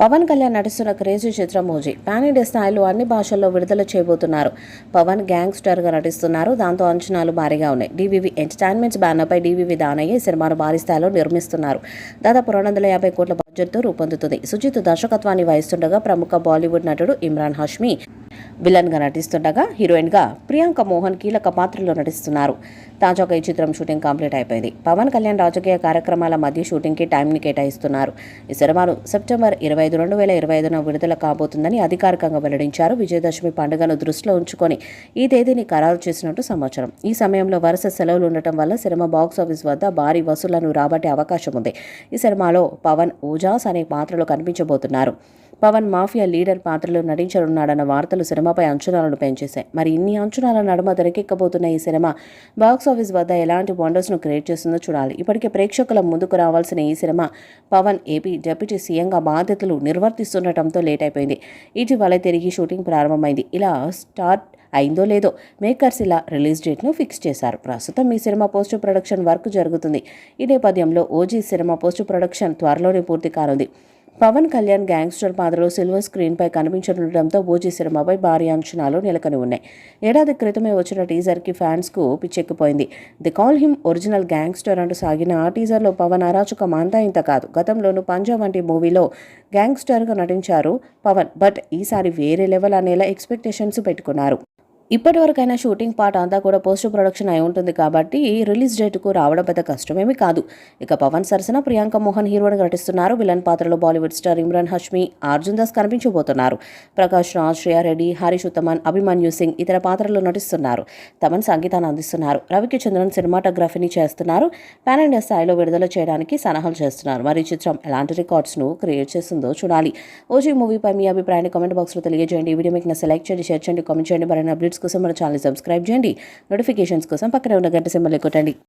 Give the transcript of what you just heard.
పవన్ కళ్యాణ్ నటిస్తున్న క్రేజీ చిత్రం OG pan India స్థాయిలో అన్ని భాషల్లో విడుదల చేయబోతున్నారు. పవన్ గ్యాంగ్స్టర్ గా నటిస్తున్నారు. దాంతో అంచనాలు భారీగా ఉన్నాయి. డివివి ఎంటర్టైన్మెంట్స్ బ్యానర్పై డివివి దానయ్య ఈ సినిమాను భారీ స్థాయిలో నిర్మిస్తున్నారు. దాదాపు 250 కోట్ల బడ్జెట్తో రూపొందుతుంది. సుజిత్ దర్శకత్వాన్ని వహిస్తుండగా ప్రముఖ బాలీవుడ్ నటుడు ఇమ్రాన్ హష్మీ విలన్ గా నటిస్తుండగా హీరోయిన్ గా ప్రియాంక మోహన్ కీలక పాత్రలో నటిస్తున్నారు. తాజాగా ఈ చిత్రం షూటింగ్ కంప్లీట్ అయిపోయింది. పవన్ కళ్యాణ్ రాజకీయ కార్యక్రమాల మధ్య షూటింగ్ కి టైంని కేటాయిస్తున్నారు. ఈ సినిమాను సెప్టెంబర్ 25, 2025న విడుదల కాబోతుందని అధికారికంగా వెల్లడించారు. విజయదశమి పండుగను దృష్టిలో ఉంచుకొని ఈ తేదీని ఖరారు చేసినట్టు సమాచారం. ఈ సమయంలో వరుస సెలవులు ఉండటం వల్ల సినిమా బాక్సాఫీస్ వద్ద భారీ వసూళ్లను రాబట్టే అవకాశం ఉంది. ఈ సినిమాలో పవన్ ఓజాస్ అనే పాత్రలో కనిపించబోతున్నారు. పవన్ మాఫియా లీడర్ పాత్రలో నటించనున్నాడన్న వార్తలు సినిమాపై అంచనాలను పెంచేశాయి. మరి ఇన్ని అంచనాల నడుమ తెరకెక్కబోతున్న ఈ సినిమా బాక్సాఫీస్ వద్ద ఎలాంటి వండర్స్ను క్రియేట్ చేస్తుందో చూడాలి. ఇప్పటికే ప్రేక్షకుల ముందుకు రావాల్సిన ఈ సినిమా పవన్ ఏపీ డిప్యూటీ సీఎంగా బాధ్యతలు నిర్వర్తిస్తుండటంతో లేట్ అయిపోయింది. ఇటీవలే తిరిగి షూటింగ్ ప్రారంభమైంది. ఇలా స్టార్ట్ అయిందో లేదో మేకర్స్ ఇలా రిలీజ్ డేట్ను ఫిక్స్ చేశారు. ప్రస్తుతం ఈ సినిమా పోస్ట్ ప్రొడక్షన్ వర్క్ జరుగుతుంది. ఈ నేపథ్యంలో ఓజీ సినిమా పోస్ట్ ప్రొడక్షన్ త్వరలోనే పూర్తి కానుంది. పవన్ కళ్యాణ్ గ్యాంగ్స్టర్ పాత్రలో సిల్వర్ స్క్రీన్పై కనిపించనుండటంతో ఓజీ సినిమాపై భారీ అంచనాలు నెలకొని ఉన్నాయి. ఏడాది క్రితమే వచ్చిన టీజర్కి ఫ్యాన్స్కు పిచ్చెక్కిపోయింది. They call him original gangster అంటూ సాగిన ఆ టీజర్లో పవన్ అరాచకం అంతా ఇంత కాదు. గతంలోనూ పంజా వంటి మూవీలో గ్యాంగ్స్టర్గా నటించారు పవన్. బట్ ఈసారి వేరే లెవెల్ అనేలా ఎక్స్పెక్టేషన్స్ పెట్టుకున్నారు. ఇప్పటివరకైనా షూటింగ్ పార్ట్ అంతా కూడా పోస్ట్ ప్రొడక్షన్ అయి ఉంటుంది కాబట్టి రిలీజ్ డేట్కు రావడం పెద్ద కష్టమేమీ కాదు. ఇక పవన్ సరసన ప్రియాంక మోహన్ హీరోయిన్గా నటిస్తున్నారు. విలన్ పాత్రలో బాలీవుడ్ స్టార్ ఇమ్రాన్ హష్మీ, అర్జున్ దాస్ కనిపించబోతున్నారు. ప్రకాష్ రాజ్, శ్రేయా రెడ్డి, హరీష్ ఉత్తమన్, అభిమన్యు సింగ్ ఇతర పాత్రల్లో నటిస్తున్నారు. తమన్ సంగీతాన్ని అందిస్తున్నారు. రవికి చంద్రన్ సినిమాటోగ్రఫీని చేస్తున్నారు. పాన్ ఇండియా స్థాయిలో విడుదల చేయడానికి సన్నాహాలు చేస్తున్నారు. మరి ఈ చిత్రం ఎలాంటి రికార్డ్స్ను క్రియేట్ చేస్తుందో చూడాలి. ఓజీ మూవీపై మీ అభిప్రాయాన్ని కామెంట్ బాక్స్లో తెలియజేయండి. ఈ వీడియో మీకు సెలెక్ట్ చేయండి, షేర్ చేయండి, కామెంట్ చేయండి. మరిన్ని అప్డేట్స్ కోసం మన ఛానల్ సబ్స్క్రైబ్ చేయండి. నోటిఫికేషన్స్ కోసం పక్కనే ఉన్న గంట సింబల్ కొట్టండి.